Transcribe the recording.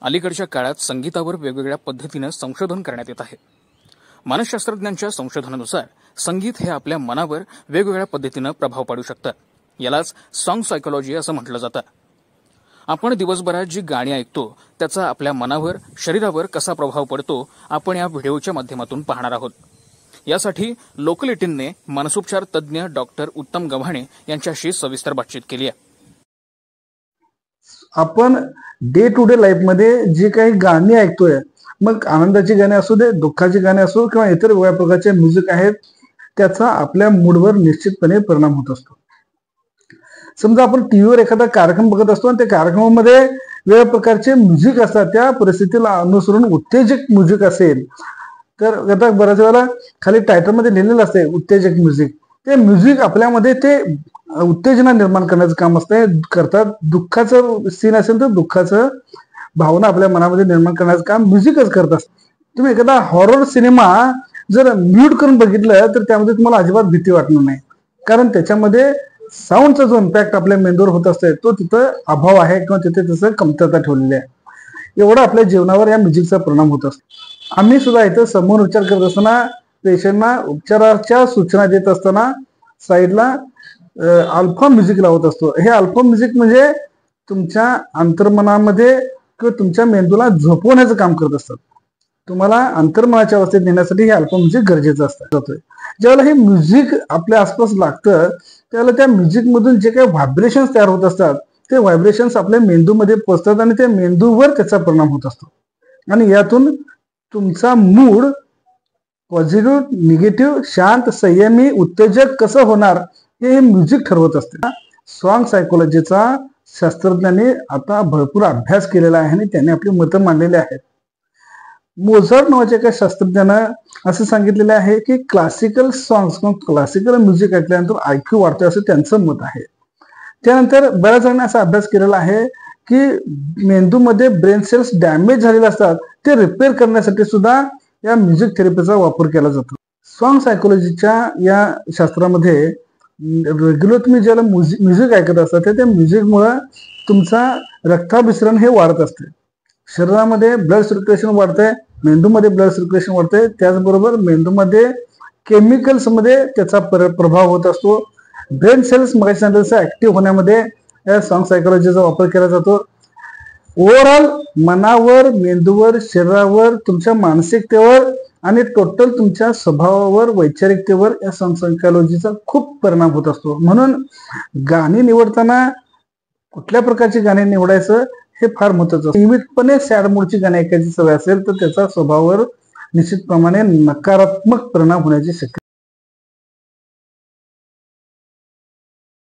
अलीकडच्या काळात संगीतावर वेगवेगळ्या पद्धतीने संशोधन करण्यात येत आहे। मानसशास्त्रज्ञांच्या संशोधनानुसार संगीत हे आपल्या मनावर वेगवेगळ्या पद्धतीने प्रभाव पाडू शकतं। यालाच सॉन्ग सायकोलॉजी असं म्हटलं जातं। आपण दिवसभरात जी गाणी ऐकतो त्याचा आपल्या मनावर, शरीरावर कसा प्रभाव पडतो आपण या व्हिडिओच्या माध्यमातून पाहणार आहोत। यासाठी लोकल 18ने मानसोपचार तज्ञ डॉक्टर उत्तम गव्हाणे यांच्याशी सविस्तर बातचीत केली आहे। आपण डे टू डे लाईफ मध्ये जी काही गाणी ऐकतोय, मग आनंदाची गाणी असू दे, दुःखाची गाणी असो किंवा इतर वेगळ्या प्रकारचे म्युझिक आहेत, त्याचा आपल्या मूडवर निश्चितपणे परिणाम होत असतो। समजा आपण टीव्हीवर एखादा कार्यक्रम बघत असतो आणि त्या कार्यक्रमामध्ये वेगवेगळ्या प्रकारचे म्युझिक असतात, त्या परिस्थितीला अनुसरून उत्तेजक म्युझिक असेल तर आता बऱ्याच वेळेला खाली टायटलमध्ये लिहिलेलं असते उत्तेजक म्युझिक, ते म्युझिक आपल्यामध्ये ते उत्तेजना निर्माण करण्याचं काम करतात। दुःखाचं सीन असेल तर दुःखाचं भावना आपल्या मनामध्ये निर्माण करण्याचं काम म्युझिकच करत असतं। तुम्ही एखादा हॉरर सिनेमा जर म्यूट करून बघितलं तर त्यामध्ये तुम्हाला अजिबात भीती वाटणार नाही, कारण त्याच्यामध्ये साऊंडचा जो इम्पॅक्ट आपल्या मेंदूवर होत असतो तो तिथं अभाव आहे किंवा तिथे तसं कमतरता ठेवलेली आहे। एवढा आपल्या जीवनावर या म्युझिकचा परिणाम होत असतो। आम्ही सुद्धा इथं समोर उपचार करत असताना पेशंटना उपचाराच्या सूचना देत असताना साईडला अल्फा म्युझिक लावत असतो। हे अल्फा म्युझिक म्हणजे तुमच्या अंतर्मनामध्ये किंवा तुमच्या मेंदूला झोपवण्याचं काम करत असतात। तुम्हाला अंतर्मनाच्या अवस्थेत नेण्यासाठी हे अल्फा म्युझिक गरजेचं असतं। ज्यावेळेला हे म्युझिक आपल्या आसपास लागतं त्यावेळेला त्या म्युझिक मधून जे काही व्हायब्रेशन्स तयार होत असतात ते व्हायब्रेशन्स आपल्या मेंदूमध्ये पोहोचतात आणि त्या मेंदूवर त्याचा परिणाम होत असतो आणि यातून तुमचा मूड पॉझिटिव्ह, निगेटिव्ह, शांत, संयमी, उत्तेजक कसं होणार हे म्युझिक ठरवत असते। सॉन्ग सायकोलॉजीचा शास्त्रज्ञांनी आता भरपूर अभ्यास केलेला आहे आणि त्यांनी आपली मतं मांडलेली आहेत। मोझार्ट नावाच्या एका शास्त्रज्ञानं असं सांगितलेलं आहे की क्लासिकल सॉंग्स किंवा क्लासिकल म्युझिक ऐकल्यानंतर IQ वाढतं असं त्यांचं मत आहे। त्यानंतर बऱ्याच जणांनी असा अभ्यास केलेला आहे की मेंदूमध्ये ब्रेन सेल्स डॅमेज झालेले असतात ते रिपेअर करण्यासाठी सुद्धा या म्युझिक थेरपीचा वापर केला जातो। सॉन्ग सायकोलॉजीच्या या शास्त्रामध्ये रेग्युलर तुम्ही ज्याला म्युझिक ऐकत असता त्या म्युझिकमुळे तुमचा रक्ताभिसरण हे वाढत असते, शरीरामध्ये ब्लड सर्क्युलेशन वाढतंय, मेंदूमध्ये ब्लड सर्क्युलेशन वाढतंय, त्याचबरोबर मेंदूमध्ये केमिकल्स मध्ये त्याचा प्रभाव होत असतो। ब्रेन सेल्स मगाशी ऍक्टिव्ह होण्यामध्ये या सॉन्ग सायकोलॉजीचा वापर केला जातो। ओव्हरऑल मनावर, मेंदूवर, शरीरावर, तुमच्या मानसिकतेवर आणि टोटल तुमच्या स्वभावावर, वैचारिकतेवर या सॉन्ग सायकोलॉजीचा खूप परिणाम होत असतो। म्हणून गाणी निवडताना कुठल्या प्रकारची गाणी निवडायचं हे फार महत्त्वाचं असतं। नियमितपणे सॅड मूडची गाणी ऐकायची सवय असेल तर त्याचा स्वभावावर निश्चितप्रमाणे नकारात्मक परिणाम होण्याची शक्यता